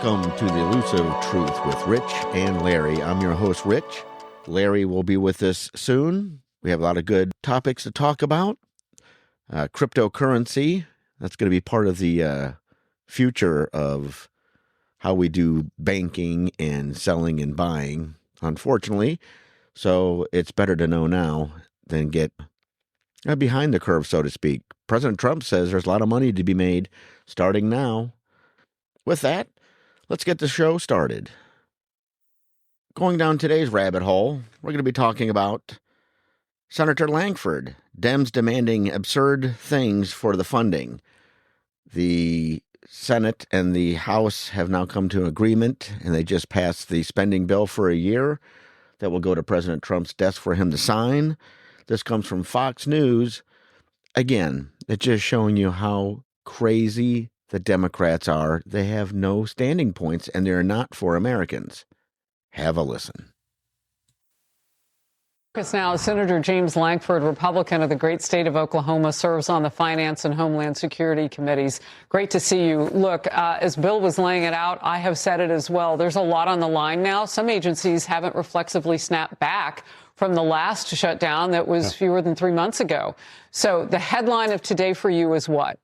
Welcome to the Elusive Truth with Rich and Larry. I'm your host, Rich. Larry will be with us soon. We have a lot of good topics to talk about. Cryptocurrency, that's going to be part of the future of how we do banking and selling and buying, unfortunately. So it's better to know now than get behind the curve, so to speak. President Trump says there's a lot of money to be made starting now. With that, let's get the show started. Going down today's rabbit hole, we're going to be talking about Senator Lankford, Dems demanding absurd things for the funding. The Senate and the House have now come to an agreement, and they just passed the spending bill for a year that will go to President Trump's desk for him to sign. This comes from Fox News. Again, it's just showing you how crazy the Democrats are. They have no standing points, and they're not for Americans. Have a listen. Now, Senator James Lankford, Republican of the great state of Oklahoma, serves on the Finance and Homeland Security Committees. Great to see you. Look, as Bill was laying it out, I have said it as well. There's a lot on the line now. Some agencies haven't reflexively snapped back from the last shutdown that was fewer than 3 months ago. So the headline of today for you is what?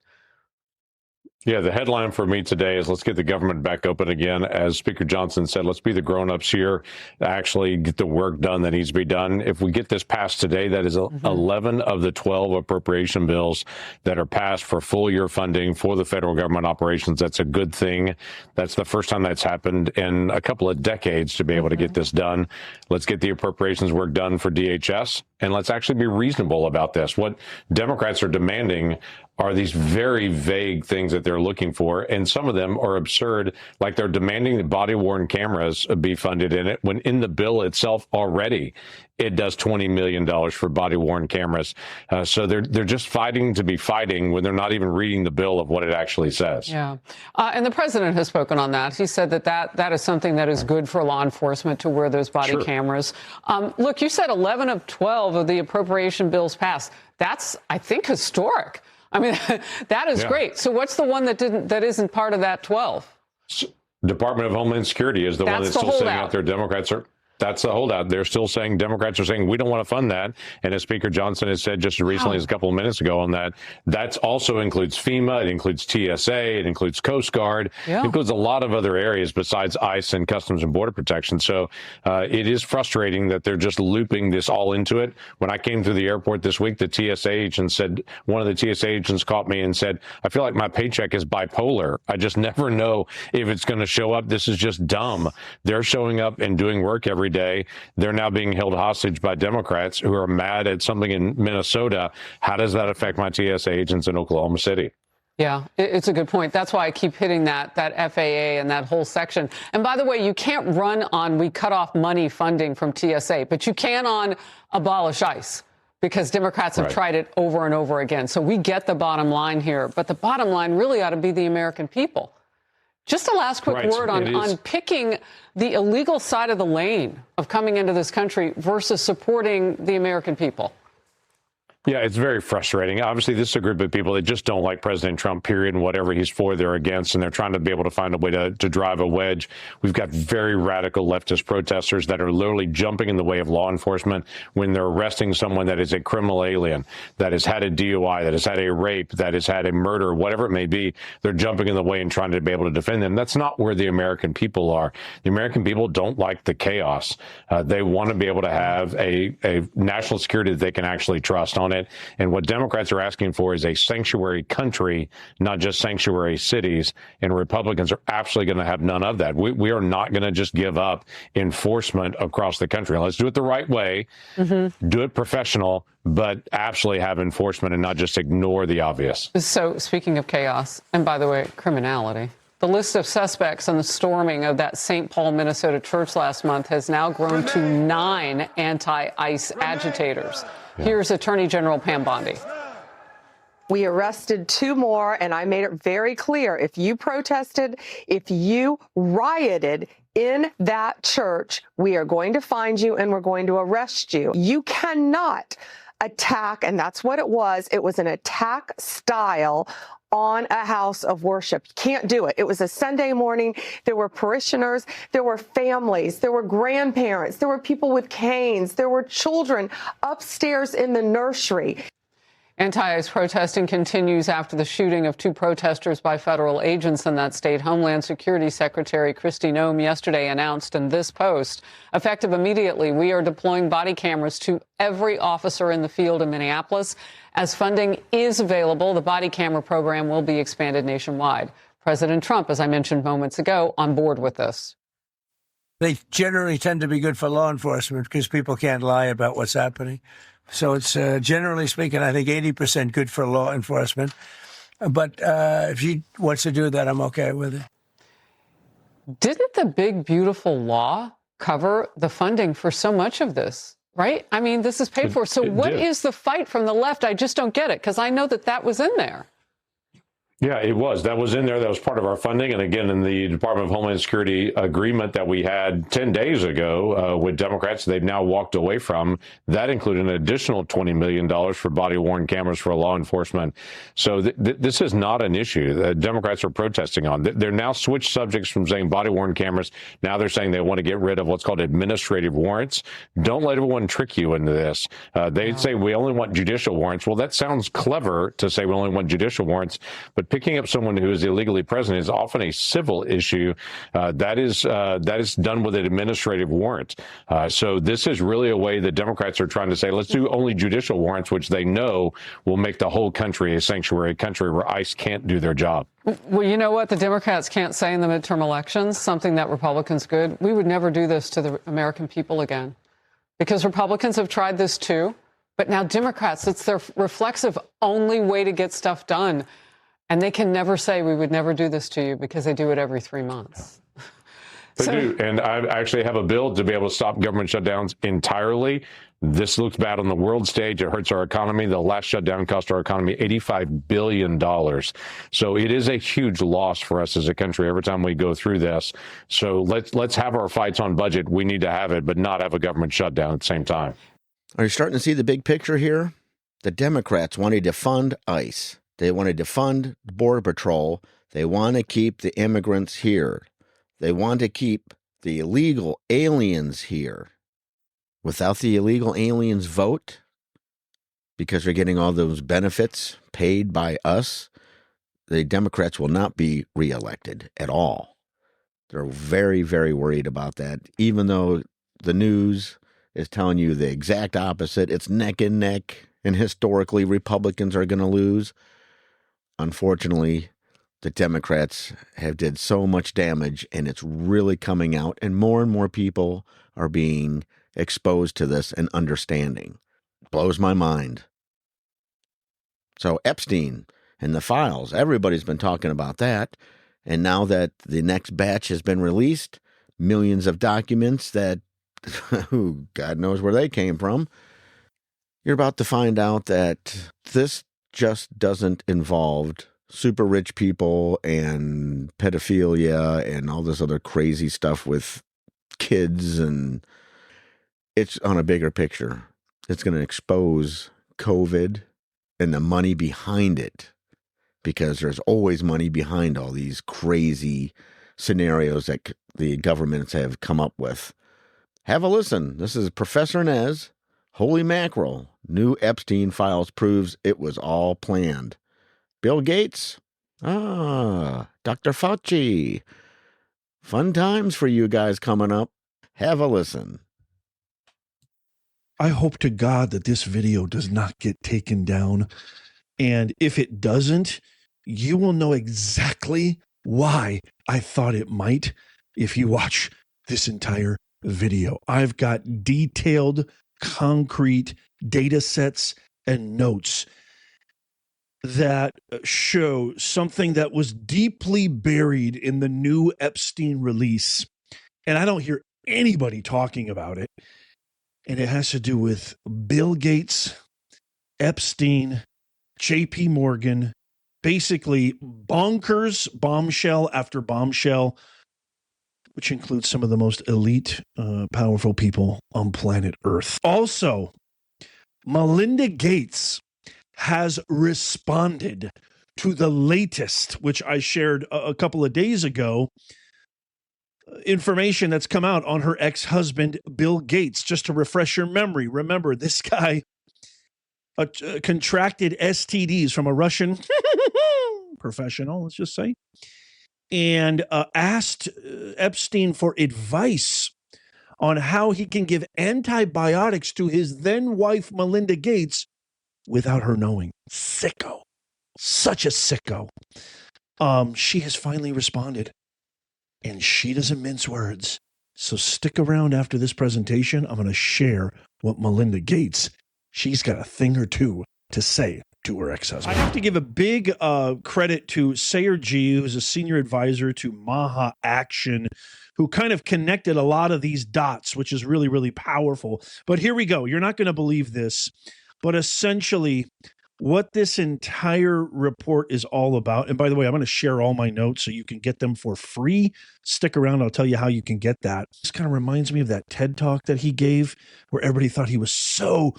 Yeah, the headline for me today is let's get the government back open again. As Speaker Johnson said, let's be the grown-ups here to actually get the work done that needs to be done. If we get this passed today, that is 11 of the 12 appropriation bills that are passed for full year funding for the federal government operations. That's a good thing. That's the first time that's happened in a couple of decades to be able to get this done. Let's get the appropriations work done for DHS, and let's actually be reasonable about this. What Democrats are demanding are these very vague things that they're looking for, and some of them are absurd, like they're demanding that body-worn cameras be funded in it, when in the bill itself already it does $20 million for body-worn cameras. So they're just fighting to be fighting when they're not even reading the bill of what it actually says. Yeah. And the president has spoken on that. He said that is something that is good for law enforcement to wear those body cameras. Look, you said 11 of 12 of the appropriation bills passed. That's, I think, historic. I mean, that is great. So what's the one that isn't part of that 12? Department of Homeland Security is the one that's still sitting out there. Democrats are. That's the holdout. They're still saying, Democrats are saying, we don't want to fund that. And as Speaker Johnson has said just as recently as a couple of minutes ago on that also includes FEMA, it includes TSA, it includes Coast Guard, it includes a lot of other areas besides ICE and Customs and Border Protection. So it is frustrating that they're just looping this all into it. When I came through the airport this week, the TSA agent said, one of the TSA agents caught me and said, I feel like my paycheck is bipolar. I just never know if it's going to show up. This is just dumb. They're showing up and doing work every day. They're now being held hostage by Democrats who are mad at something in Minnesota. How does that affect my TSA agents in Oklahoma City? Yeah, it's a good point. That's why I keep hitting that FAA and that whole section. And by the way, you can't run on we cut off money funding from TSA, but you can on abolish ICE, because Democrats have tried it over and over again. So we get the bottom line here, but the bottom line really ought to be the American people. Just a last quick word on picking the illegal side of the lane of coming into this country versus supporting the American people. Yeah, it's very frustrating. Obviously, this is a group of people that just don't like President Trump, period, and whatever he's for, they're against, and they're trying to be able to find a way to drive a wedge. We've got very radical leftist protesters that are literally jumping in the way of law enforcement when they're arresting someone that is a criminal alien, that has had a DUI, that has had a rape, that has had a murder, whatever it may be. They're jumping in the way and trying to be able to defend them. That's not where the American people are. The American people don't like the chaos. They want to be able to have a national security that they can actually trust on it. And what Democrats are asking for is a sanctuary country, not just sanctuary cities. And Republicans are absolutely going to have none of that. We are not going to just give up enforcement across the country. Let's do it the right way, do it professional, but absolutely have enforcement and not just ignore the obvious. So speaking of chaos, and by the way, criminality, the list of suspects in the storming of that St. Paul, Minnesota church last month has now grown to 9 anti-ICE agitators. Here's Attorney General Pam Bondi. We arrested 2 more, and I made it very clear, if you protested, if you rioted in that church, we are going to find you and we're going to arrest you. You cannot attack, and that's what it was. It was an attack style on a house of worship. You can't do it. It was a Sunday morning. There were parishioners. There were families. There were grandparents. There were people with canes. There were children upstairs in the nursery. Anti-ICE protesting continues after the shooting of 2 protesters by federal agents in that state. Homeland Security Secretary Kristi Noem yesterday announced in this post, effective immediately, we are deploying body cameras to every officer in the field in Minneapolis. As funding is available, the body camera program will be expanded nationwide. President Trump, as I mentioned moments ago, on board with this. They generally tend to be good for law enforcement because people can't lie about what's happening. So it's generally speaking, I think 80% good for law enforcement. But if she wants to do that, I'm okay with it. Didn't the big, beautiful law cover the funding for so much of this, right? I mean, this is paid for. So what is the fight from the left? I just don't get it, because I know that that was in there. Yeah, it was. That was in there. That was part of our funding. And again, in the Department of Homeland Security agreement that we had 10 days ago with Democrats, they've now walked away from, that included an additional $20 million for body-worn cameras for law enforcement. So this is not an issue that Democrats are protesting on. They're now switched subjects from saying body-worn cameras. Now they're saying they want to get rid of what's called administrative warrants. Don't let everyone trick you into this. They say we only want judicial warrants. Well, that sounds clever to say we only want judicial warrants, but picking up someone who is illegally present is often a civil issue. That is done with an administrative warrant. So this is really a way that Democrats are trying to say, let's do only judicial warrants, which they know will make the whole country a sanctuary country where ICE can't do their job. Well, you know what the Democrats can't say in the midterm elections, something that Republicans could. We would never do this to the American people again, because Republicans have tried this too. But now Democrats, it's their reflexive only way to get stuff done. And they can never say we would never do this to you, because they do it every 3 months. They do. And I actually have a bill to be able to stop government shutdowns entirely. This looks bad on the world stage. It hurts our economy. The last shutdown cost our economy $85 billion. So it is a huge loss for us as a country every time we go through this. So let's have our fights on budget. We need to have it, but not have a government shutdown at the same time. Are you starting to see the big picture here? The Democrats wanted to fund ICE. They wanted to fund Border Patrol. They want to keep the immigrants here. They want to keep the illegal aliens here. Without the illegal aliens vote, because they're getting all those benefits paid by us, the Democrats will not be reelected at all. They're very, very worried about that, even though the news is telling you the exact opposite. It's neck and neck, and historically Republicans are going to lose. Unfortunately, the Democrats have did so much damage, and it's really coming out, and more people are being exposed to this and understanding. Blows my mind. So Epstein and the files, everybody's been talking about that. And now that the next batch has been released, millions of documents that who God knows where they came from, you're about to find out that this just doesn't involve super rich people and pedophilia and all this other crazy stuff with kids, and it's on a bigger picture. It's going to expose COVID and the money behind it, because there's always money behind all these crazy scenarios that the governments have come up with. Have a listen. This is Professor Nez. Holy mackerel. New Epstein files proves it was all planned. Bill Gates. Dr. Fauci. Fun times for you guys coming up. Have a listen. I hope to God that this video does not get taken down. And if it doesn't, you will know exactly why I thought it might if you watch this entire video. I've got detailed, concrete data sets and notes that show something that was deeply buried in the new Epstein release. And I don't hear anybody talking about it. And it has to do with Bill Gates, Epstein, JP Morgan, basically bonkers bombshell after bombshell, which includes some of the most elite, powerful people on planet Earth. Also, Melinda Gates has responded to the latest, which I shared a couple of days ago, information that's come out on her ex-husband, Bill Gates. Just to refresh your memory, remember, this guy contracted STDs from a Russian professional, let's just say, and asked Epstein for advice on how he can give antibiotics to his then wife, Melinda Gates, without her knowing. Sicko. Such a sicko. She has finally responded, and she doesn't mince words. So stick around after this presentation. I'm going to share what Melinda Gates, she's got a thing or two to say to her ex-husband. I have to give a big credit to Sayer G, who's a senior advisor to Maha Action, who kind of connected a lot of these dots, which is really, really powerful. But here we go. You're not going to believe this, but essentially what this entire report is all about. And by the way, I'm going to share all my notes so you can get them for free. Stick around. I'll tell you how you can get that. This kind of reminds me of that TED Talk that he gave where everybody thought he was so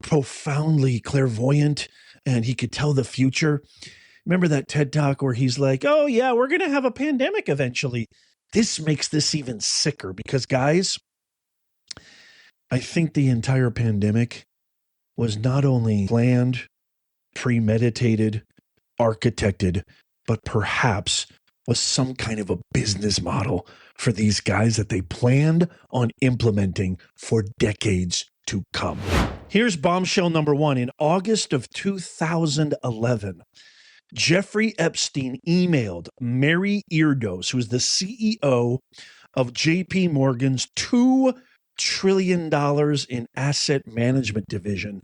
profoundly clairvoyant and he could tell the future. Remember that TED Talk where he's like, oh yeah, we're going to have a pandemic eventually. This makes this even sicker because, guys, I think the entire pandemic was not only planned, premeditated, architected, but perhaps was some kind of a business model for these guys that they planned on implementing for decades to come. Here's bombshell number one. In August of 2011, Jeffrey Epstein emailed Mary Erdos, who is the CEO of JP Morgan's $2 trillion in asset management division,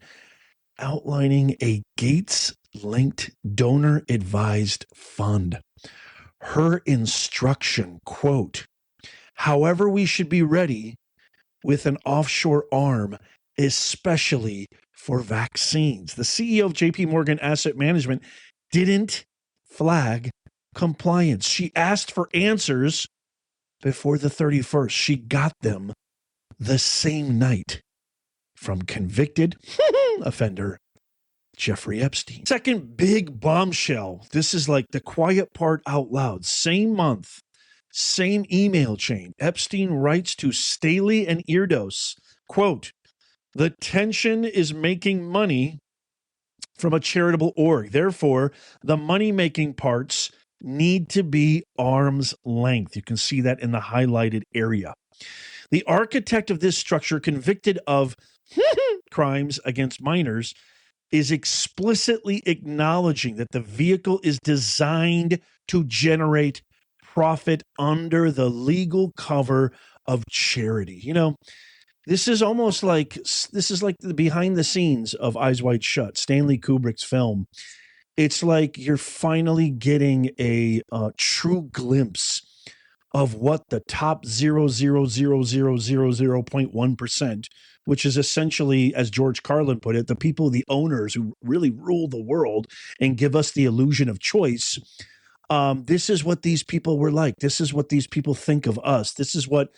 outlining a Gates-linked donor-advised fund. Her instruction, quote, however, we should be ready with an offshore arm, especially for vaccines. The CEO of JP Morgan Asset Management didn't flag compliance. She asked for answers before the 31st. She got them the same night from convicted offender Jeffrey Epstein. Second big bombshell. This is like the quiet part out loud. Same month, same email chain. Epstein writes to Staley and Erdos, quote, the tension is making money from a charitable org. Therefore, the money-making parts need to be arm's length. You can see that in the highlighted area. The architect of this structure, convicted of crimes against minors, is explicitly acknowledging that the vehicle is designed to generate profit under the legal cover of charity. You know, this is like the behind the scenes of Eyes Wide Shut, Stanley Kubrick's film. It's like you're finally getting a true glimpse of what the top 0.00000.1%, which is essentially, as George Carlin put it, the people, the owners who really rule the world and give us the illusion of choice. This is what these people were like. This is what these people think of us. This is what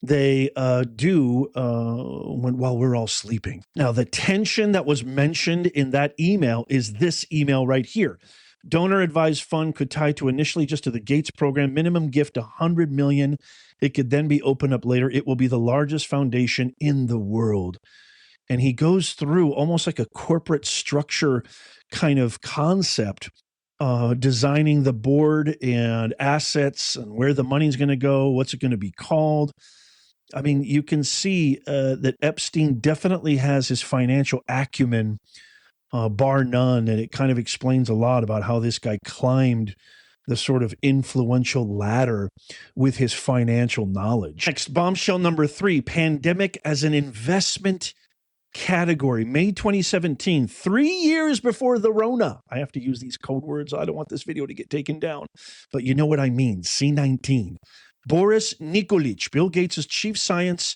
they do while we're all sleeping. Now, the tension that was mentioned in that email is this email right here. Donor advised fund could tie to initially just to the Gates program, minimum gift $100 million. It could then be opened up later. It will be the largest foundation in the world. And he goes through almost like a corporate structure kind of concept, designing the board and assets and where the money's going to go, what's it going to be called. I mean, you can see that Epstein definitely has his financial acumen, bar none, and it kind of explains a lot about how this guy climbed the sort of influential ladder with his financial knowledge. Next, bombshell number 3, pandemic as an investment category. May 2017, 3 years before the Rona. I have to use these code words. I don't want this video to get taken down, but you know what I mean. C19. Boris Nikolic, Bill Gates' chief science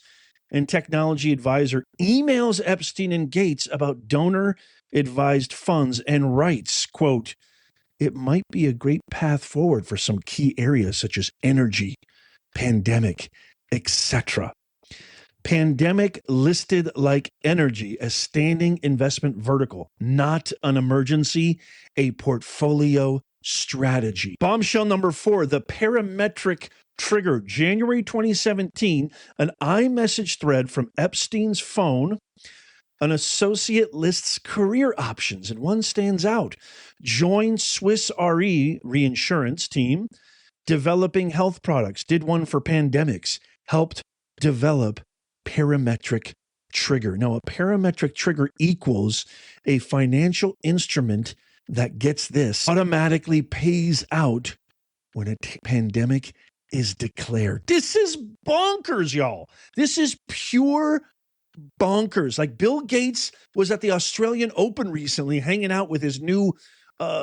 and technology advisor, emails Epstein and Gates about donor-advised funds and writes, quote, it might be a great path forward for some key areas such as energy, pandemic, etc. Pandemic listed like energy as standing investment vertical, not an emergency, a portfolio strategy. Bombshell number 4, the parametric trigger. January 2017, an iMessage thread from Epstein's phone. An associate lists career options, and one stands out. Join Swiss Re reinsurance team, developing health products, did one for pandemics, helped develop parametric trigger. Now, a parametric trigger equals a financial instrument that gets this, automatically pays out when a pandemic is declared. This is bonkers, y'all. This is pure bonkers. Like Bill Gates was at the Australian Open recently, hanging out with his new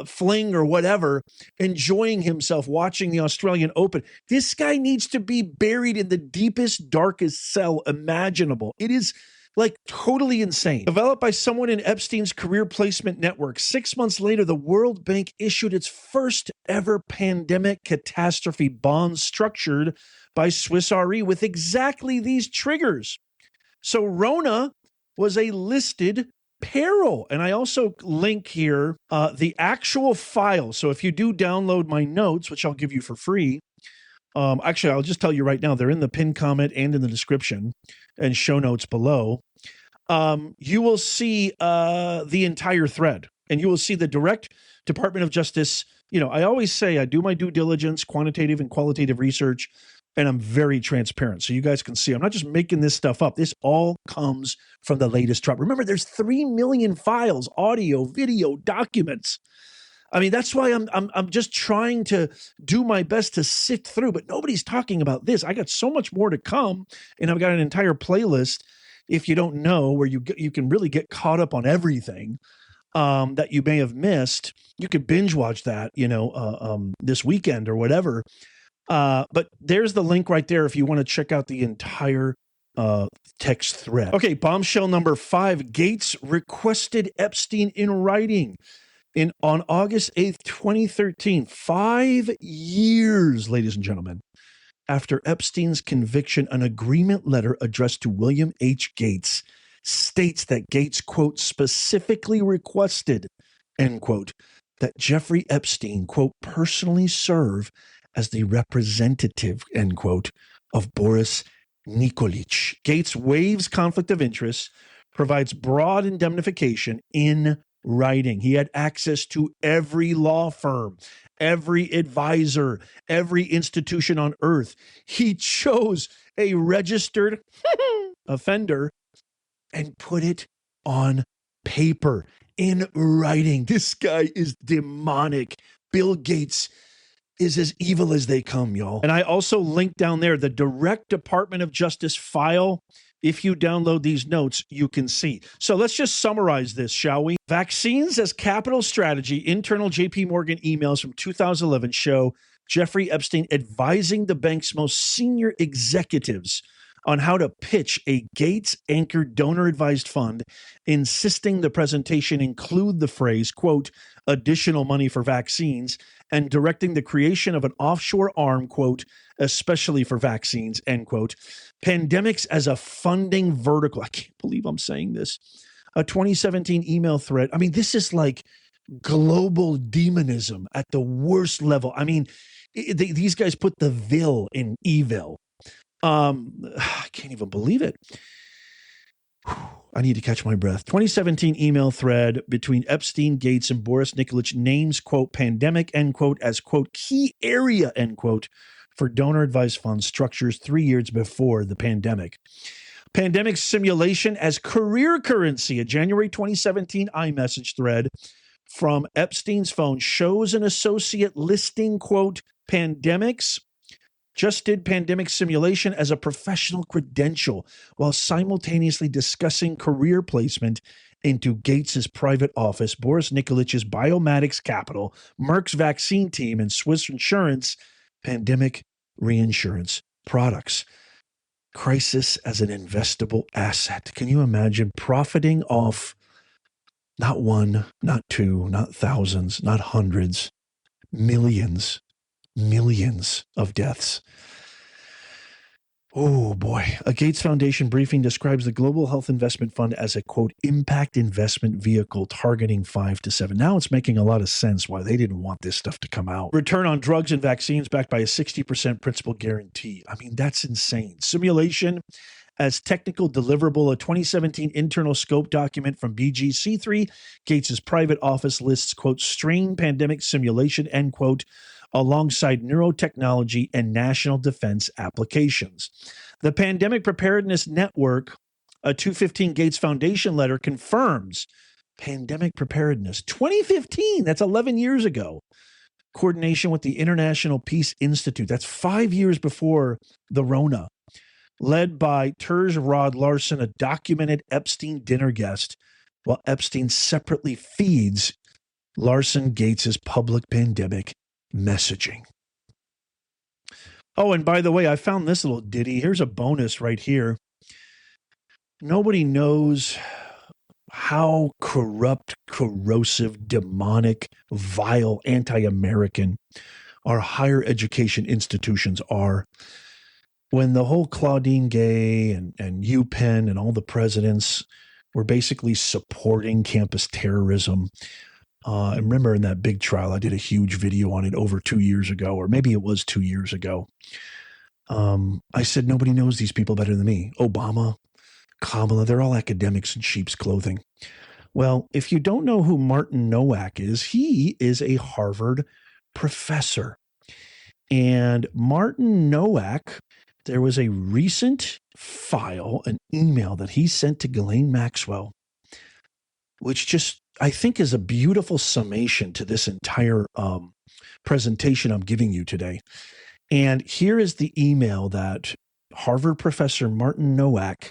fling or whatever, enjoying himself watching the Australian Open. This guy needs to be buried in the deepest, darkest cell imaginable. It is like totally insane. Developed by someone in Epstein's career placement network. 6 months later, the World Bank issued its first ever pandemic catastrophe bond structured by Swiss Re with exactly these triggers. So Rona was a listed peril. And I also link here the actual file. So if you do download my notes, which I'll give you for free, actually, I'll just tell you right now, they're in the pinned comment and in the description and show notes below. You will see the entire thread, and you will see the direct Department of Justice. You know, I always say I do my due diligence, quantitative and qualitative research, and I'm very transparent. So you guys can see I'm not just making this stuff up. This all comes from the latest drop. Remember, there's 3 million files, audio, video, documents. I mean, that's why I'm just trying to do my best to sift through, but nobody's talking about this. I got so much more to come, and I've got an entire playlist, if you don't know, where you can really get caught up on everything that you may have missed. You could binge watch that, this weekend or whatever. But there's the link right there if you want to check out the entire text thread. Okay, bombshell number 5, Gates requested Epstein in writing. On August 8th, 2013, 5 years, ladies and gentlemen, after Epstein's conviction, an agreement letter addressed to William H. Gates states that Gates, quote, specifically requested, end quote, that Jeffrey Epstein, quote, personally serve as the representative, end quote, of Boris Nikolic. Gates waives conflict of interest, provides broad indemnification in writing. He had access to every law firm, every advisor, every institution on earth. He chose a registered offender and put it on paper in writing. This guy is demonic. Bill Gates is as evil as they come, y'all. And I also linked down there the direct Department of Justice file. If you download these notes, you can see. So let's just summarize this, shall we? Vaccines as capital strategy. Internal JP Morgan emails from 2011 show Jeffrey Epstein advising the bank's most senior executives on how to pitch a Gates-anchored donor-advised fund, insisting the presentation include the phrase, quote, additional money for vaccines, and directing the creation of an offshore arm, quote, especially for vaccines, end quote. Pandemics as a funding vertical. I can't believe I'm saying this. A 2017 email thread. I mean, this is like global demonism at the worst level. I mean, these guys put the vil in evil. I can't even believe it. I need to catch my breath. 2017 email thread between Epstein, Gates, and Boris Nikolic names, quote, pandemic, end quote, as, quote, key area, end quote, for donor advised fund structures 3 years before the pandemic. Pandemic simulation as career currency. A January 2017 iMessage thread from Epstein's phone shows an associate listing, quote, pandemics. Just did pandemic simulation as a professional credential while simultaneously discussing career placement into Gates's private office, Boris Nikolic's Biomatics Capital, Merck's vaccine team, and Swiss Insurance pandemic reinsurance products. Crisis as an investable asset. Can you imagine profiting off not one, not two, not thousands, not hundreds, millions of deaths? Oh boy. A Gates Foundation briefing describes the Global Health Investment Fund as a, quote, impact investment vehicle targeting 5 to 7. Now it's making a lot of sense why they didn't want this stuff to come out. Return on drugs and vaccines backed by a 60% principal guarantee. I mean, that's insane. Simulation as technical deliverable, a 2017 internal scope document from BGC3, Gates's private office lists, quote, strain pandemic simulation, end quote, alongside neurotechnology and national defense applications. The Pandemic Preparedness Network, a 215 Gates Foundation letter, confirms pandemic preparedness. 2015, that's 11 years ago. Coordination with the International Peace Institute, that's 5 years before the Rona. Led by Terz Rod Larson, a documented Epstein dinner guest, while Epstein separately feeds Larson Gates's public pandemic messaging. Oh, and by the way, I found this little ditty. Here's a bonus right here. Nobody knows how corrupt, corrosive, demonic, vile, anti-American our higher education institutions are. When the whole Claudine Gay and UPenn and all the presidents were basically supporting campus terrorism. I remember in that big trial, I did a huge video on it over 2 years ago, or maybe it was 2 years ago. I said, nobody knows these people better than me. Obama, Kamala, they're all academics in sheep's clothing. Well, if you don't know who Martin Nowak is, he is a Harvard professor. And Martin Nowak, there was a recent file, an email that he sent to Ghislaine Maxwell, which just, I think, is a beautiful summation to this entire presentation I'm giving you today. And here is the email that Harvard professor Martin Nowak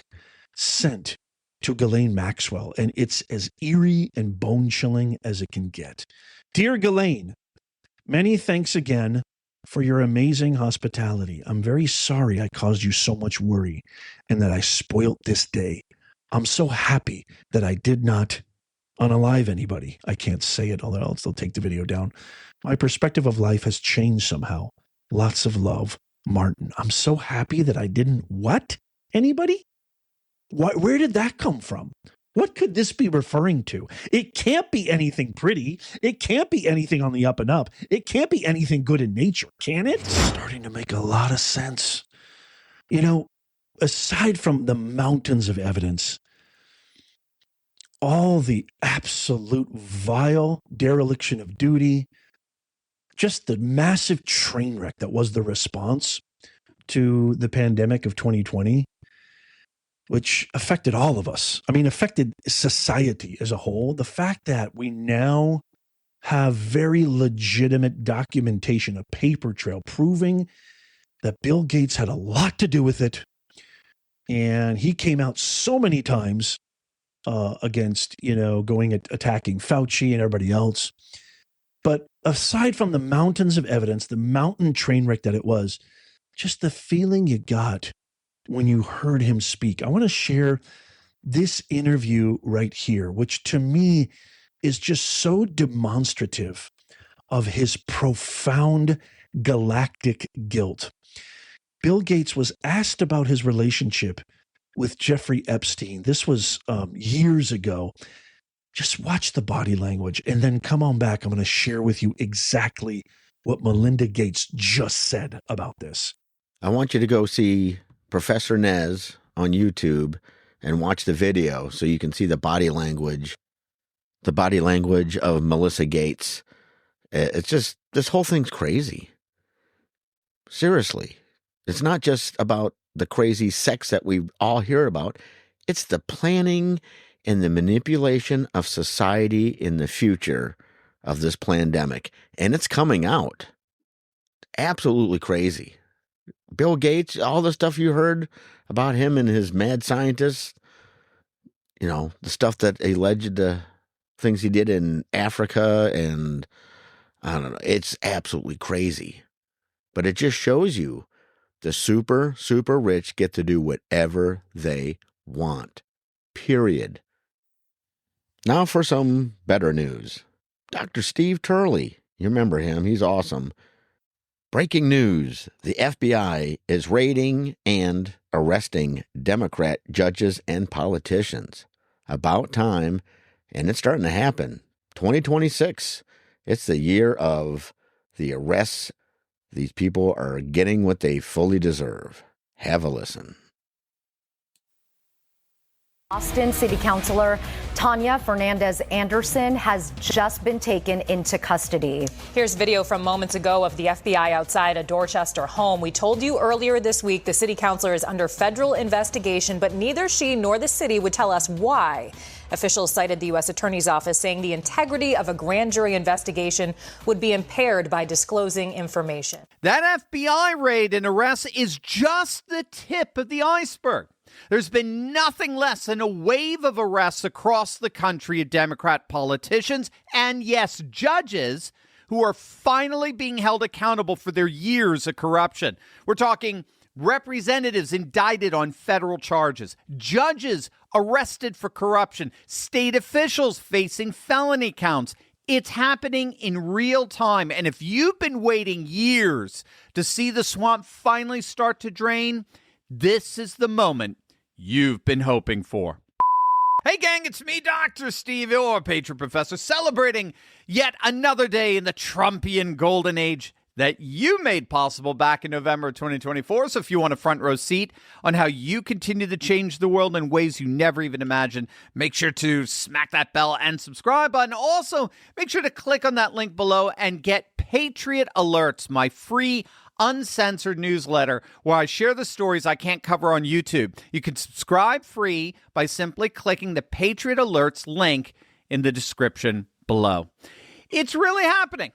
sent to Ghislaine Maxwell, and it's as eerie and bone-chilling as it can get. Dear Ghislaine, many thanks again for your amazing hospitality. I'm very sorry I caused you so much worry and that I spoilt this day. I'm so happy that I did not unalive anybody. I can't say it, although else they'll take the video down. My perspective of life has changed somehow. Lots of love, Martin. I'm so happy that I didn't what? Anybody? Where did that come from? What could this be referring to? It can't be anything pretty. It can't be anything on the up and up. It can't be anything good in nature, can it? It's starting to make a lot of sense. You know, aside from the mountains of evidence, all the absolute vile dereliction of duty, just the massive train wreck that was the response to the pandemic of 2020, which affected all of us. I mean, affected society as a whole. The fact that we now have very legitimate documentation, a paper trail proving that Bill Gates had a lot to do with it. And he came out so many times against, attacking Fauci and everybody else. But aside from the mountains of evidence, the mountain train wreck that it was, just the feeling you got when you heard him speak. I want to share this interview right here, which to me is just so demonstrative of his profound galactic guilt. Bill Gates was asked about his relationship with Jeffrey Epstein. This was years ago. Just watch the body language and then come on back. I'm going to share with you exactly what Melinda Gates just said about this. I want you to go see Professor Nez on YouTube and watch the video so you can see the body language of Melissa Gates. It's just, this whole thing's crazy. Seriously. It's not just about the crazy sex that we all hear about. It's the planning and the manipulation of society in the future of this pandemic. And it's coming out. Absolutely crazy. Bill Gates, all the stuff you heard about him and his mad scientists, the stuff that alleged things he did in Africa, and I don't know, it's absolutely crazy. But it just shows you the super, super rich get to do whatever they want. Period. Now for some better news. Dr. Steve Turley, you remember him, he's awesome. Breaking news. The FBI is raiding and arresting Democrat judges and politicians. About time, and it's starting to happen. 2026, it's the year of the arrests. These people are getting what they fully deserve. Have a listen. Austin City Councilor Tanya Fernandez Anderson has just been taken into custody. Here's video from moments ago of the FBI outside a Dorchester home. We told you earlier this week the city councilor is under federal investigation, but neither she nor the city would tell us why. Officials cited the U.S. Attorney's Office, saying the integrity of a grand jury investigation would be impaired by disclosing information. That FBI raid and arrest is just the tip of the iceberg. There's been nothing less than a wave of arrests across the country of Democrat politicians and, yes, judges who are finally being held accountable for their years of corruption. We're talking representatives indicted on federal charges, judges arrested for corruption, state officials facing felony counts. It's happening in real time. And if you've been waiting years to see the swamp finally start to drain, this is the moment you've been hoping for. Hey gang, it's me, Dr. Steve, your Patriot Professor, celebrating yet another day in the Trumpian golden age that you made possible back in November 2024. So if you want a front row seat on how you continue to change the world in ways you never even imagined, make sure to smack that bell and subscribe button. Also, make sure to click on that link below and get Patriot Alerts, my free uncensored newsletter where I share the stories I can't cover on YouTube. You can subscribe free by simply clicking the Patriot Alerts link in the description below. It's really happening.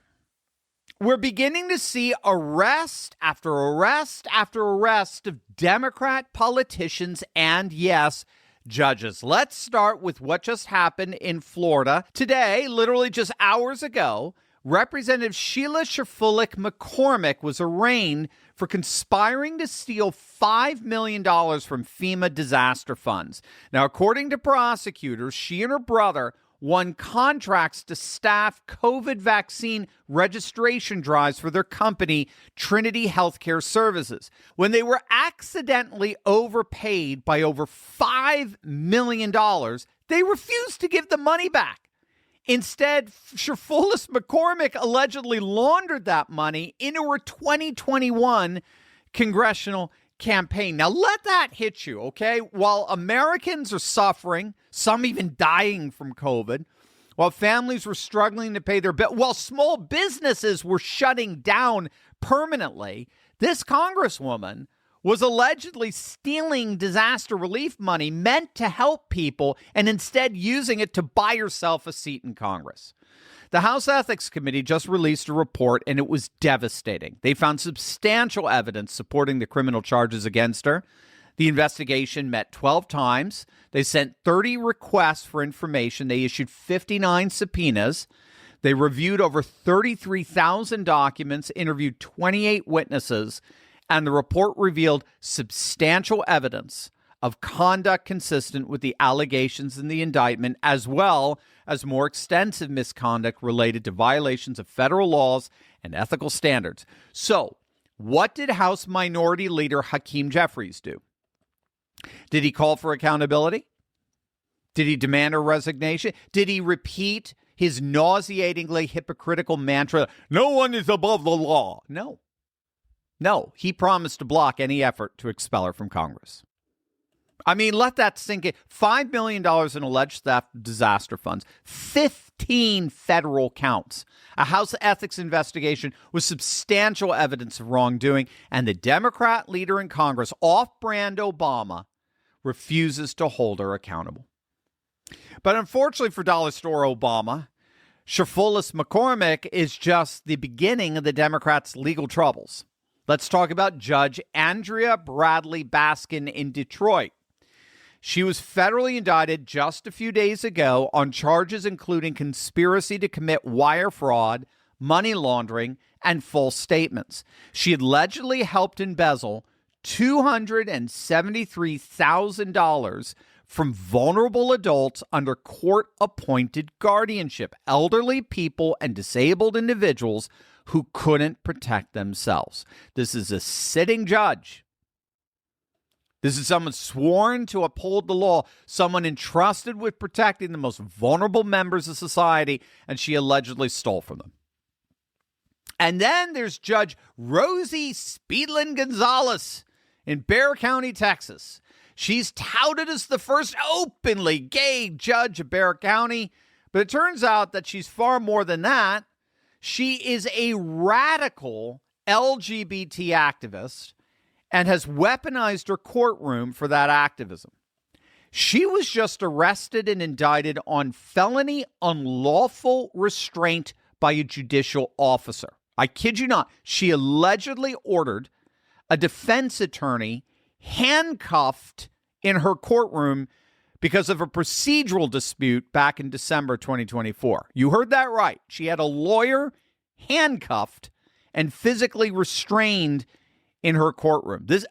We're beginning to see arrest after arrest after arrest of Democrat politicians and, yes, judges. Let's start with what just happened in Florida. Today, literally just hours ago, Representative Sheila Sherfulik McCormick was arraigned for conspiring to steal $5 million from FEMA disaster funds. Now, according to prosecutors, she and her brother won contracts to staff COVID vaccine registration drives for their company, Trinity Healthcare Services. When they were accidentally overpaid by over $5 million, they refused to give the money back. Instead, Sherfulis McCormick allegedly laundered that money into her 2021 congressional campaign. Now, let that hit you, okay? While Americans are suffering, some even dying from COVID, while families were struggling to pay their bill, while small businesses were shutting down permanently, this congresswoman was allegedly stealing disaster relief money meant to help people and instead using it to buy herself a seat in Congress. The House Ethics Committee just released a report, and it was devastating. They found substantial evidence supporting the criminal charges against her. The investigation met 12 times. They sent 30 requests for information. They issued 59 subpoenas. They reviewed over 33,000 documents, interviewed 28 witnesses, and the report revealed substantial evidence of conduct consistent with the allegations in the indictment, as well as more extensive misconduct related to violations of federal laws and ethical standards. So, what did House Minority Leader Hakeem Jeffries do? Did he call for accountability? Did he demand her resignation? Did he repeat his nauseatingly hypocritical mantra, "No one is above the law"? No, he promised to block any effort to expel her from Congress. I mean, let that sink in. $5 million in alleged theft disaster funds, 15 federal counts, a House ethics investigation with substantial evidence of wrongdoing, and the Democrat leader in Congress, off-brand Obama, refuses to hold her accountable. But unfortunately for Dollar Store Obama, Sherfulis McCormick is just the beginning of the Democrats' legal troubles. Let's talk about Judge Andrea Bradley Baskin in Detroit. She was federally indicted just a few days ago on charges including conspiracy to commit wire fraud, money laundering, and false statements. She allegedly helped embezzle $273,000 from vulnerable adults under court-appointed guardianship, elderly people and disabled individuals who couldn't protect themselves. This is a sitting judge. This is someone sworn to uphold the law, someone entrusted with protecting the most vulnerable members of society, and she allegedly stole from them. And then there's Judge Rosie Speedlin Gonzalez in Bexar County, Texas. She's touted as the first openly gay judge of Bexar County, but it turns out that she's far more than that. She is a radical LGBT activist and has weaponized her courtroom for that activism. She was just arrested and indicted on felony unlawful restraint by a judicial officer. I kid you not. She allegedly ordered a defense attorney handcuffed in her courtroom because of a procedural dispute back in December 2024. You heard that right. She had a lawyer handcuffed and physically restrained in her courtroom. This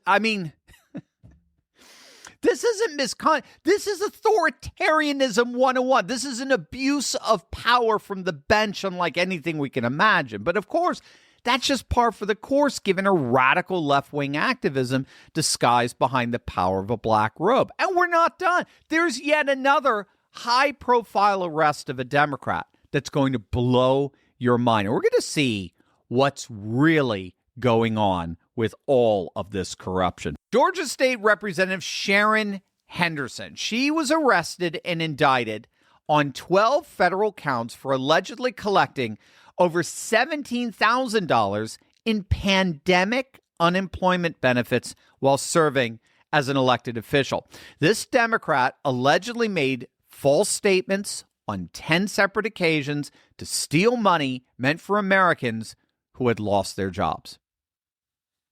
isn't misconduct. This is authoritarianism 101. This is an abuse of power from the bench unlike anything we can imagine. But of course, that's just par for the course given her radical left-wing activism disguised behind the power of a black robe. And we're not done. There's yet another high-profile arrest of a Democrat that's going to blow your mind. And we're going to see what's really going on with all of this corruption. Georgia State Representative Sharon Henderson. She was arrested and indicted on 12 federal counts for allegedly collecting over $17,000 in pandemic unemployment benefits while serving as an elected official. This Democrat allegedly made false statements on 10 separate occasions to steal money meant for Americans who had lost their jobs.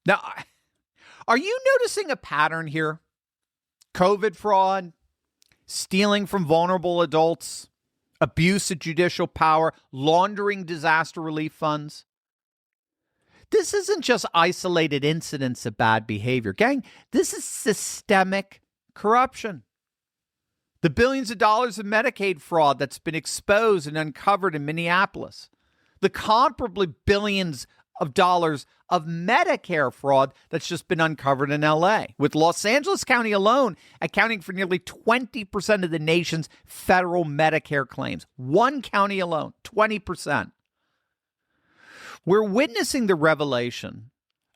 Now, are you noticing a pattern here? COVID fraud, stealing from vulnerable adults, abuse of judicial power, laundering disaster relief funds. This isn't just isolated incidents of bad behavior. Gang, this is systemic corruption. The billions of dollars of Medicaid fraud that's been exposed and uncovered in Minneapolis. The comparably billions of dollars of Medicare fraud that's just been uncovered in LA, with Los Angeles County alone accounting for nearly 20% of the nation's federal Medicare claims. One county alone, 20%. We're witnessing the revelation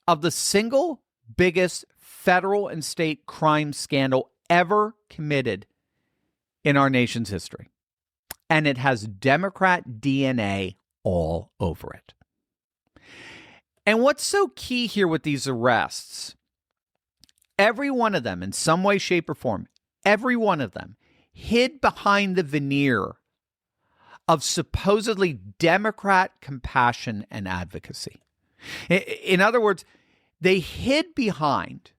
of the single biggest federal and state crime scandal ever committed in our nation's history. And it has Democrat DNA all over it. And what's so key here with these arrests, every one of them in some way, shape, or form, every one of them hid behind the veneer of supposedly Democrat compassion and advocacy. In other words, they hid behind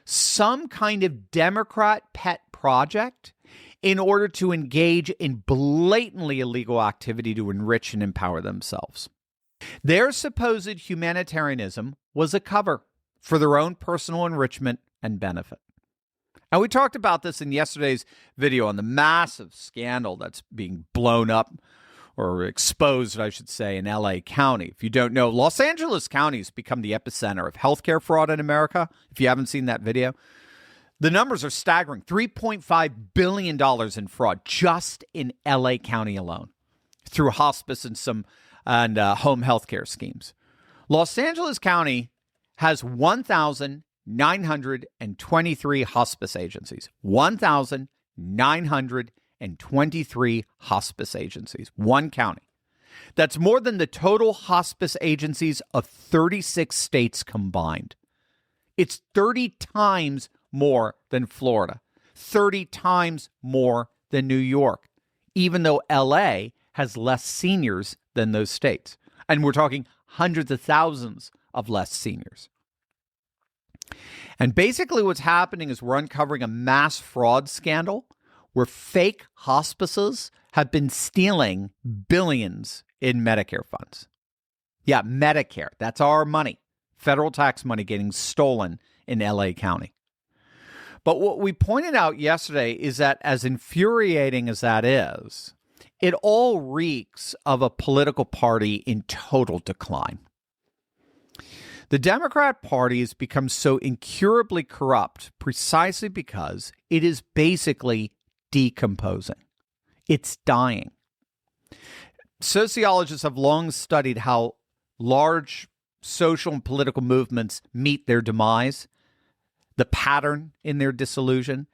some kind of Democrat pet project in order to engage in blatantly illegal activity to enrich and empower themselves. Their supposed humanitarianism was a cover for their own personal enrichment and benefit. And we talked about this in yesterday's video on the massive scandal that's being blown up or exposed, I should say, in LA County. If you don't know, Los Angeles County has become the epicenter of healthcare fraud in America. If you haven't seen that video, the numbers are staggering. $3.5 billion in fraud just in LA County alone through hospice and some home health care schemes. Los Angeles County has 1,923 hospice agencies. 1,923 hospice agencies. One county. That's more than the total hospice agencies of 36 states combined. It's 30 times more than Florida. 30 times more than New York, even though LA has less seniors than those states. And we're talking hundreds of thousands of less seniors. And basically what's happening is we're uncovering a mass fraud scandal where fake hospices have been stealing billions in Medicare funds. Yeah, Medicare. That's our money. Federal tax money getting stolen in LA County. But what we pointed out yesterday is that as infuriating as that is, it all reeks of a political party in total decline. The Democrat Party has become so incurably corrupt precisely because it is basically decomposing. It's dying. Sociologists have long studied how large social and political movements meet their demise, the pattern in their dissolution.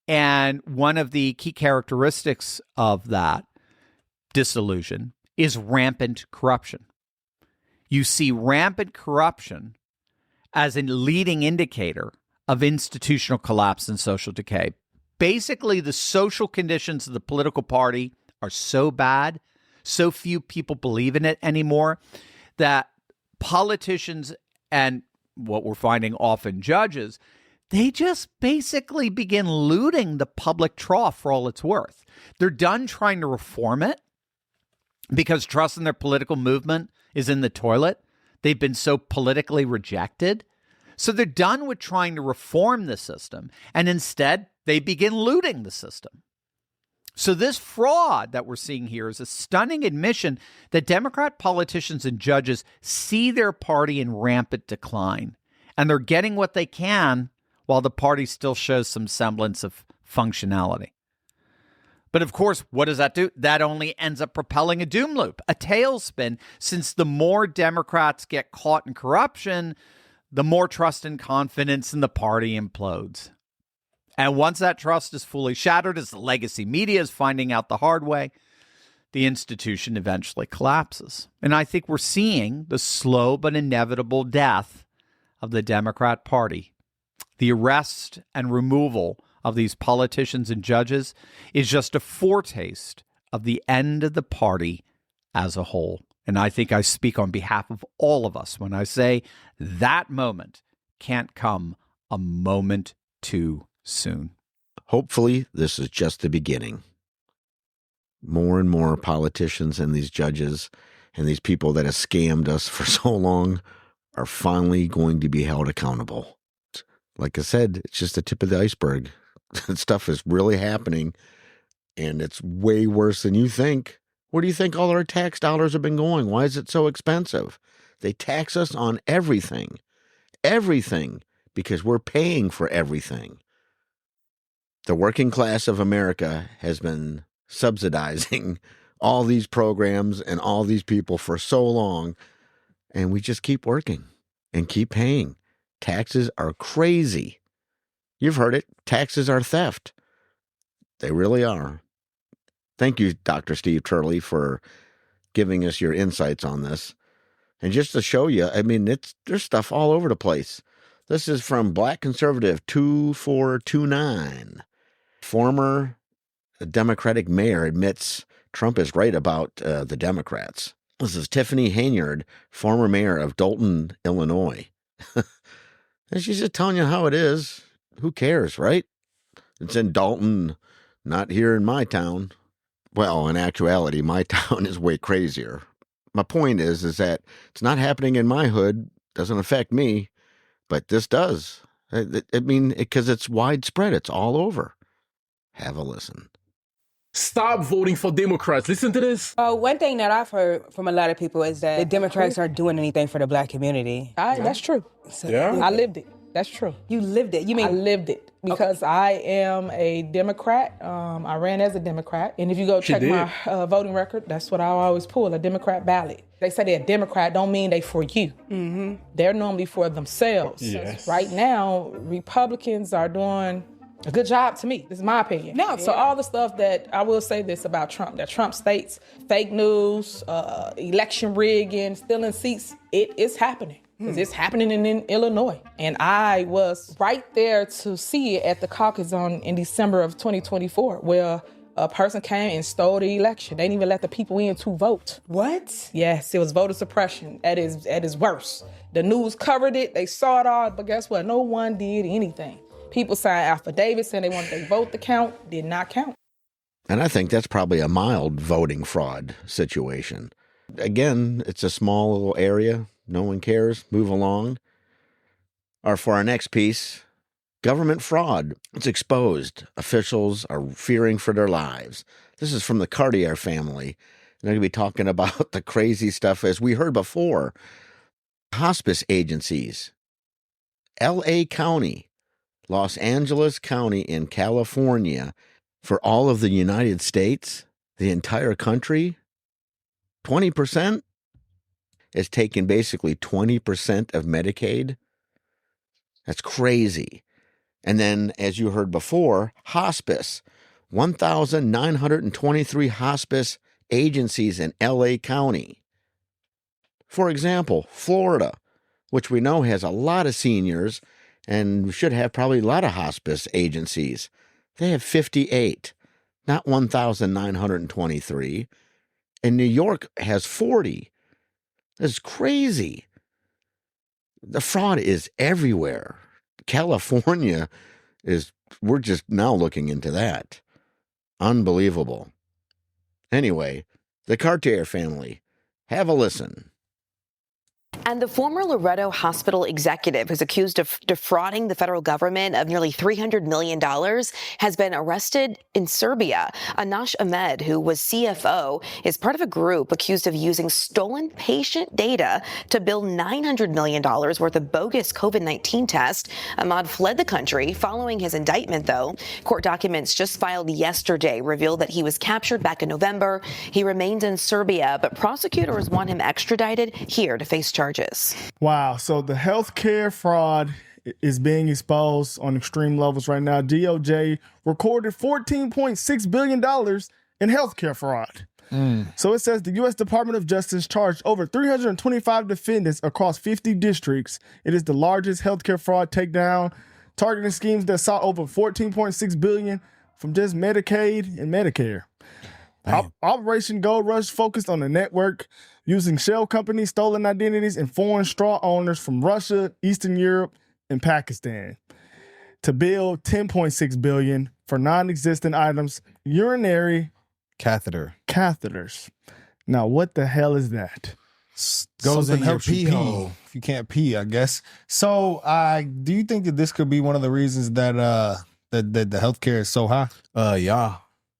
And one of the key characteristics of that dissolution is rampant corruption. You see rampant corruption as a leading indicator of institutional collapse and social decay. Basically, the social conditions of the political party are so bad, so few people believe in it anymore, that politicians and what we're finding often judges, they just basically begin looting the public trough for all it's worth. They're done trying to reform it because trust in their political movement is in the toilet. They've been so politically rejected. So they're done with trying to reform the system, and instead they begin looting the system. So this fraud that we're seeing here is a stunning admission that Democrat politicians and judges see their party in rampant decline, and they're getting what they can while the party still shows some semblance of functionality. But of course, what does that do? That only ends up propelling a doom loop, a tailspin, since the more Democrats get caught in corruption, the more trust and confidence in the party implodes. And once that trust is fully shattered, as the legacy media is finding out the hard way, the institution eventually collapses. And I think we're seeing the slow but inevitable death of the Democrat Party. The arrest and removal of these politicians and judges is just a foretaste of the end of the party as a whole. And I think I speak on behalf of all of us when I say that moment can't come a moment too soon. Hopefully, this is just the beginning. More and more politicians and these judges and these people that have scammed us for so long are finally going to be held accountable. Like I said, it's just the tip of the iceberg. Stuff is really happening, and it's way worse than you think. Where do you think all our tax dollars have been going? Why is it so expensive? They tax us on everything, because we're paying for everything. The working class of America has been subsidizing all these programs and all these people for so long, and we just keep working and keep paying. Taxes are crazy. You've heard it. Taxes are theft. They really are. Thank you, Dr. Steve Turley, for giving us your insights on this. And just to show you, I mean, there's stuff all over the place. This is from Black Conservative 2429. Former Democratic mayor admits Trump is right about the Democrats. This is Tiffany Haynard, former mayor of Dalton, Illinois. And she's just telling you how it is. Who cares, right? It's in Dalton, not here in my town. Well, in actuality, my town is way crazier. My point is that it's not happening in my hood, doesn't affect me, but this does. I mean, because it's widespread. It's all over. Have a listen. Stop voting for Democrats. Listen to this. One thing that I've heard from a lot of people is that the Democrats aren't doing anything for the black community. That's true. So, I lived it. That's true. You lived it. You mean I lived it because I am a Democrat. I ran as a Democrat, and if you go check my voting record, that's what I always pull, a Democrat ballot. They say they're a Democrat, don't mean they for you. Mm-hmm. They're normally for themselves. Yes. Right now, Republicans are doing a good job to me. This is my opinion. No, so all the stuff that I will say this about Trump, that Trump states fake news, election rigging, stealing seats, it is happening. Because it's happening in Illinois. And I was right there to see it at the caucus in December of 2024, where a person came and stole the election. They didn't even let the people in to vote. What? Yes, it was voter suppression at its worst. The news covered it, they saw it all, but guess what? No one did anything. People signed affidavits saying they wanted their vote to count, did not count. And I think that's probably a mild voting fraud situation. Again, it's a small little area. No one cares. Move along. Or for our next piece, government fraud. It's exposed. Officials are fearing for their lives. This is from the Cartier family. They're going to be talking about the crazy stuff, as we heard before. hospice agencies. L.A. County, Los Angeles County in California, for all of the United States, the entire country, 20% is taking basically 20% of Medicaid. That's crazy. And then, as you heard before, hospice, 1,923 hospice agencies in L.A. County. For example, Florida, which we know has a lot of seniors and should have probably a lot of hospice agencies. They have 58, not 1,923. And New York has 40. That's crazy. The fraud is everywhere. California we're just now looking into that. Unbelievable. Anyway, the Cartier family, have a listen. And the former Loretto Hospital executive who's accused of defrauding the federal government of nearly $300 million has been arrested in Serbia. Anash Ahmed, who was CFO, is part of a group accused of using stolen patient data to bill $900 million worth of bogus COVID-19 tests. Ahmad fled the country following his indictment, though. Court documents just filed yesterday reveal that he was captured back in November. He remains in Serbia, but prosecutors want him extradited here to face charges. Wow. So the healthcare fraud is being exposed on extreme levels right now. DOJ recorded $14.6 billion in healthcare fraud. So it says the U.S. Department of Justice charged over 325 defendants across 50 districts. It is the largest healthcare fraud takedown, targeting schemes that saw over $14.6 billion from just Medicaid and Medicare. Operation Gold Rush focused on the network using shell companies, stolen identities, and foreign straw owners from Russia, Eastern Europe, and Pakistan to bill $10.6 billion for non-existent items, urinary catheters. Now, what the hell is that? Goes in your pee hole if you can't pee, I guess. So, do you think that this could be one of the reasons that that the healthcare is so high? Yeah.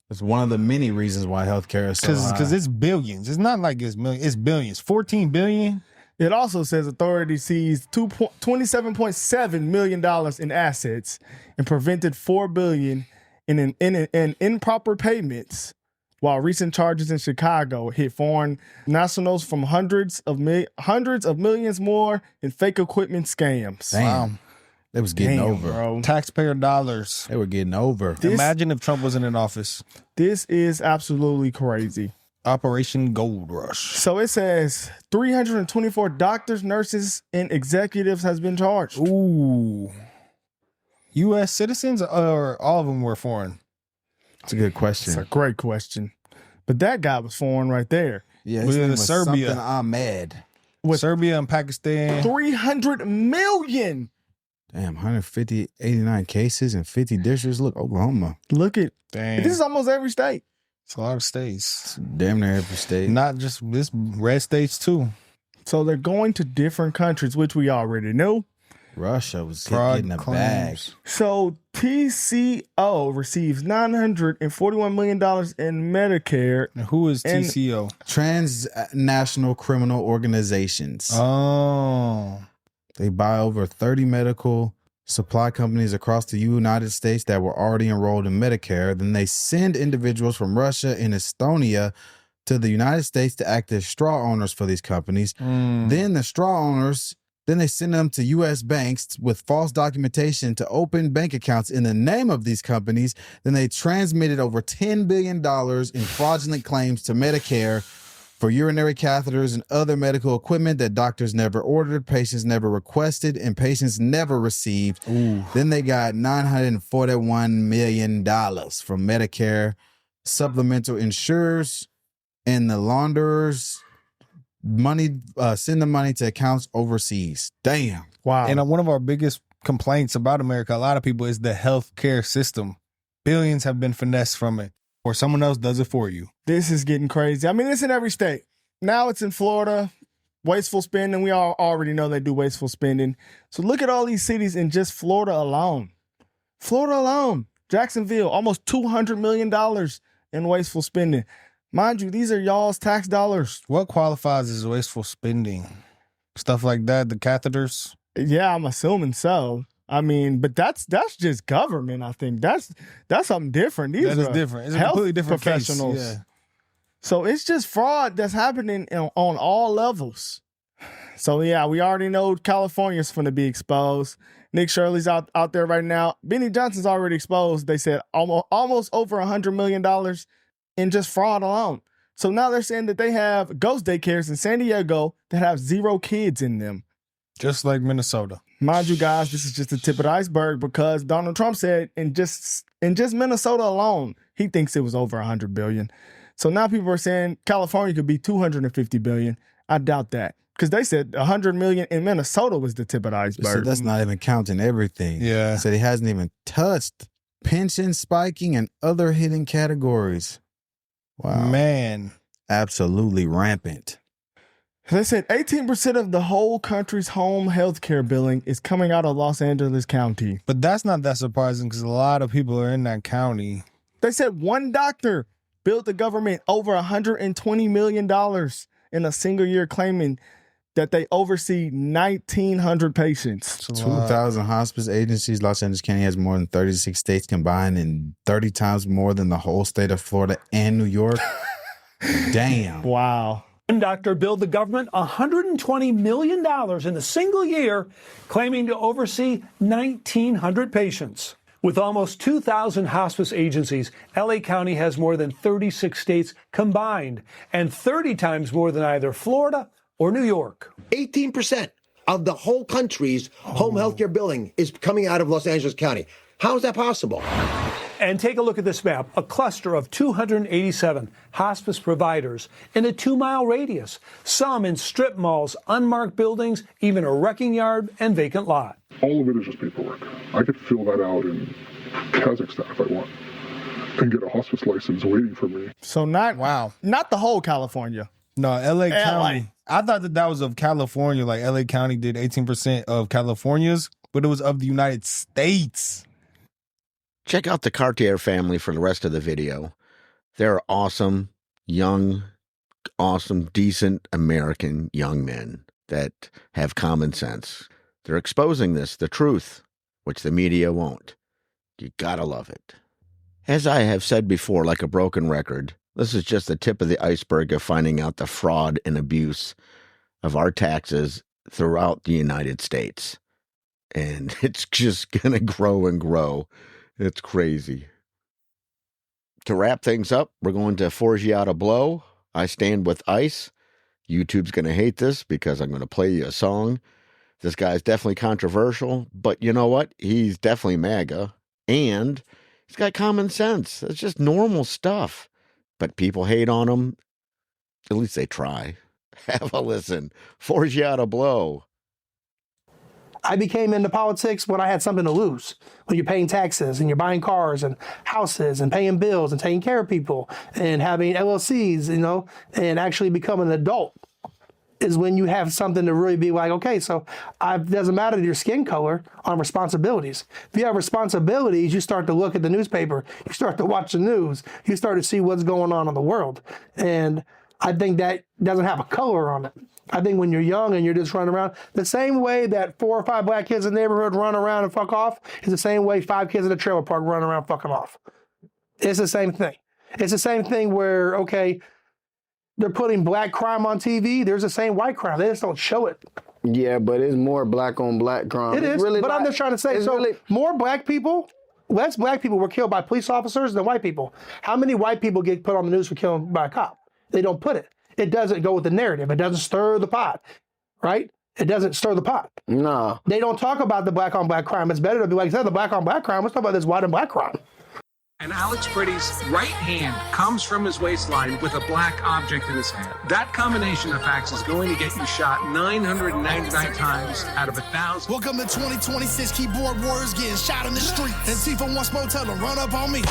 It's one of the many reasons why healthcare is so high. Because it's billions. It's not like it's millions. It's billions. 14 billion. It also says authorities seized $27.7 million in assets and prevented $4 billion in improper payments, while recent charges in Chicago hit foreign nationals from hundreds of millions more in fake equipment scams. Damn. Wow. They was getting over. Bro. Taxpayer dollars. They were getting over. Imagine if Trump wasn't in office. This is absolutely crazy. Operation Gold Rush. So it says 324 doctors, nurses, and executives has been charged. Ooh. U.S. citizens or all of them were foreign? That's a good question. It's a great question. But that guy was foreign right there. Yeah, his name was Serbia. Ahmed. With Serbia and Pakistan. 300 million. Damn, 89 cases in 50 districts. Look, Oklahoma. Look at, damn. This is almost every state. It's a lot of states. It's damn near every state. Not just this, red states too. So they're going to different countries, which we already knew. Russia was getting a bag. So TCO receives $941 million in Medicare. And who is TCO? Transnational Criminal Organizations. Oh. They buy over 30 medical supply companies across the United States that were already enrolled in Medicare. Then they send individuals from Russia and Estonia to the United States to act as straw owners for these companies. Then the straw owners, then they send them to U.S. banks with false documentation to open bank accounts in the name of these companies. Then they transmitted over $10 billion in fraudulent claims to Medicare for urinary catheters and other medical equipment that doctors never ordered, patients never requested, and patients never received. Ooh. Then they got $941 million from Medicare, supplemental insurers, and the launderers send the money to accounts overseas. Damn. Wow. And one of our biggest complaints about America, a lot of people, is the healthcare system. Billions have been finessed from it. Or someone else does it for you. This is getting crazy. I mean, it's in every state. Now it's in Florida. Wasteful spending. We all already know they do wasteful spending. So look at all these cities in just Florida alone. Florida alone. Jacksonville, almost $200 million in wasteful spending. Mind you, these are y'all's tax dollars. What qualifies as wasteful spending? stuff like that, the catheters. Yeah, I'm assuming so. I mean, but that's just government. I think that's something different. These That is are different. It's a health completely different case. professionals. Yeah. So it's just fraud that's happening on all levels. So yeah, we already know California's going to be exposed. Nick Shirley's out there right now. Benny Johnson's already exposed. They said almost over $100 million in just fraud alone. So now they're saying that they have ghost daycares in San Diego that have 0 kids in them. Just like Minnesota. Mind you guys, this is just the tip of the iceberg because Donald Trump said in just Minnesota alone, he thinks it was over $100 billion. So now people are saying California could be $250 billion. I doubt that because they said $100 million in Minnesota was the tip of the iceberg. So that's not even counting everything. Yeah. So he hasn't even touched pension spiking and other hidden categories. Wow. Man. Absolutely rampant. They said 18% of the whole country's home health care billing is coming out of Los Angeles County. But that's not that surprising because a lot of people are in that county. They said one doctor billed the government over $120 million in a single year, claiming that they oversee 1,900 patients. 2,000 hospice agencies. Los Angeles County has more than 36 states combined and 30 times more than the whole state of Florida and New York. Damn. Wow. One doctor billed the government $120 million in a single year, claiming to oversee 1,900 patients. With almost 2,000 hospice agencies, LA County has more than 36 states combined and 30 times more than either Florida or New York. 18% of the whole country's home health care billing is coming out of Los Angeles County. How is that possible? And take a look at this map, a cluster of 287 hospice providers in a 2-mile radius, some in strip malls, unmarked buildings, even a wrecking yard and vacant lot. All of it is just paperwork. I could fill that out in Kazakhstan if I want and get a hospice license waiting for me. So not the whole California. No, LA County. I thought that was of California. Like LA County did 18% of California's, but it was of the United States. Check out the Cartier family for the rest of the video. They're awesome, young, awesome, decent American young men that have common sense. They're exposing the truth, which the media won't. You gotta love it. As I have said before, like a broken record, this is just the tip of the iceberg of finding out the fraud and abuse of our taxes throughout the United States. And it's just gonna grow and grow. It's crazy. To wrap things up, we're going to Forgiato Blow. I Stand With Ice. YouTube's going to hate this because I'm going to play you a song. This guy's definitely controversial, but you know what? He's definitely MAGA, and he's got common sense. It's just normal stuff. But people hate on him. At least they try. Have a listen. Forgiato Blow. I became into politics when I had something to lose. When you're paying taxes and you're buying cars and houses and paying bills and taking care of people and having LLCs, and actually becoming an adult is when you have something to really be like, okay, so it doesn't matter your skin color on responsibilities. If you have responsibilities, you start to look at the newspaper, you start to watch the news, you start to see what's going on in the world. And I think that doesn't have a color on it. I think when you're young and you're just running around, the same way that 4 or 5 black kids in the neighborhood run around and fuck off is the same way 5 kids in a trailer park run around fucking off. It's the same thing. It's the same thing where, okay, they're putting black crime on TV. There's the same white crime. They just don't show it. Yeah, but it's more black on black crime. It is, really but I'm just trying to say, more black people, less black people were killed by police officers than white people. How many white people get put on the news for killing by a cop? They don't put it. It doesn't go with the narrative. It doesn't stir the pot, right? It doesn't stir the pot. No. They don't talk about the black on black crime. It's better to be like, instead of the black on black crime, let's talk about this white on black crime. And Alex Pretty's right hand comes from his waistline with a black object in his hand. That combination of facts is going to get you shot 999 times out of 1,000. Welcome to 2026, keyboard warriors getting shot in the street. And Tifa once more tell them, run up on me.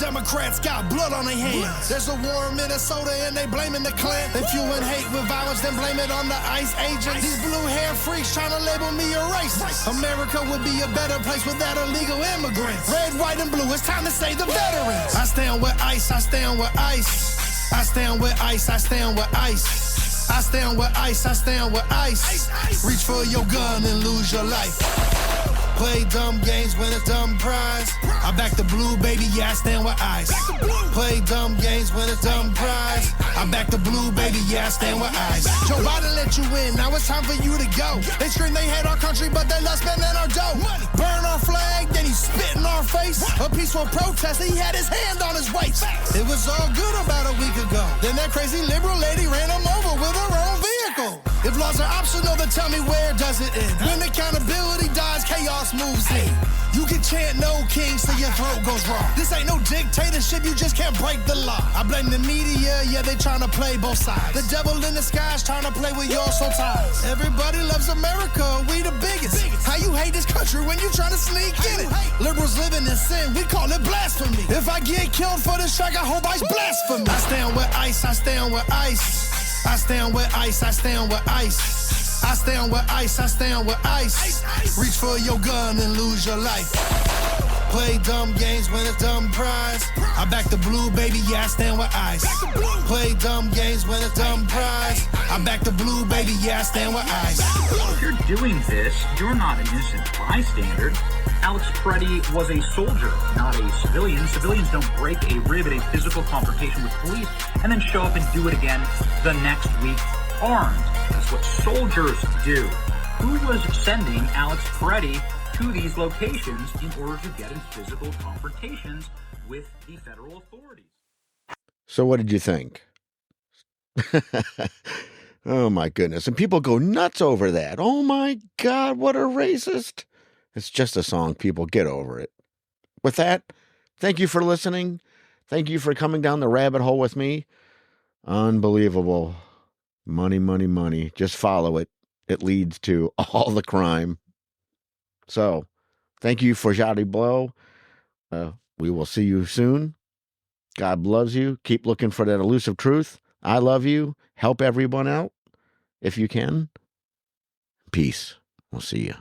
Democrats got blood on their hands. There's a war in Minnesota and they blaming the Klan. They fueling hate with violence, then blame it on the ICE agents. These blue hair freaks trying to label me a racist. America would be a better place without illegal immigrants. Red, white, and blue, it's time to save the veterans. I stand with ICE, I stand with ICE. I stand with ICE, I stand with ICE. I stand with ice, I stand with ice. Reach for your gun and lose your life. Play dumb games, win a dumb prize. I back the blue, baby, yeah, I stand with ice. Play dumb games, win a dumb prize. I back the blue, baby, yeah, I stand with ice. Joe Biden let you in, now it's time for you to go. They scream they hate our country, but they love spending our dough. Burn our flag, then he spit in our face. A peaceful protest, he had his hand on his waist. It was all good about a week ago. Then that crazy liberal lady ran him over with her own vehicle. If laws are optional, then tell me where does it end? When accountability dies, chaos moves in. You can chant no king so your throat goes raw. This ain't no dictatorship, you just can't break the law. I blame the media, yeah, they trying to play both sides. The devil in the sky's trying to play with your soul ties. Everybody loves America, we the biggest. How you hate this country when you trying to sneak in it? Liberals living in sin, we call it blasphemy. If I get killed for this track, I hope ice blasphemy. I stand with ice, I stand with ice. I stand with ice, I stand with ice. I stand with ice, I stand with ice. Reach for your gun and lose your life. Play dumb games, win a dumb prize. I back the blue, baby, yeah, I stand with ice. Play dumb games, win a dumb prize. I back the blue, baby, yeah, I stand with ice. If you're doing this, you're not an innocent bystander. Alex Preddy was a soldier, not a civilian. Civilians don't break a rib at a physical confrontation with police and then show up and do it again the next week armed. That's what soldiers do. Who was sending Alex Preddy to these locations in order to get in physical confrontations with the federal authorities? So what did you think? Oh my goodness. And people go nuts over that. Oh my God, what a racist. It's just a song, people. Get over it. With that, thank you for listening. Thank you for coming down the rabbit hole with me. Unbelievable. Money, money, money. Just follow it. It leads to all the crime. So, thank you, Forgiato Blow. We will see you soon. God loves you. Keep looking for that elusive truth. I love you. Help everyone out if you can. Peace. We'll see you.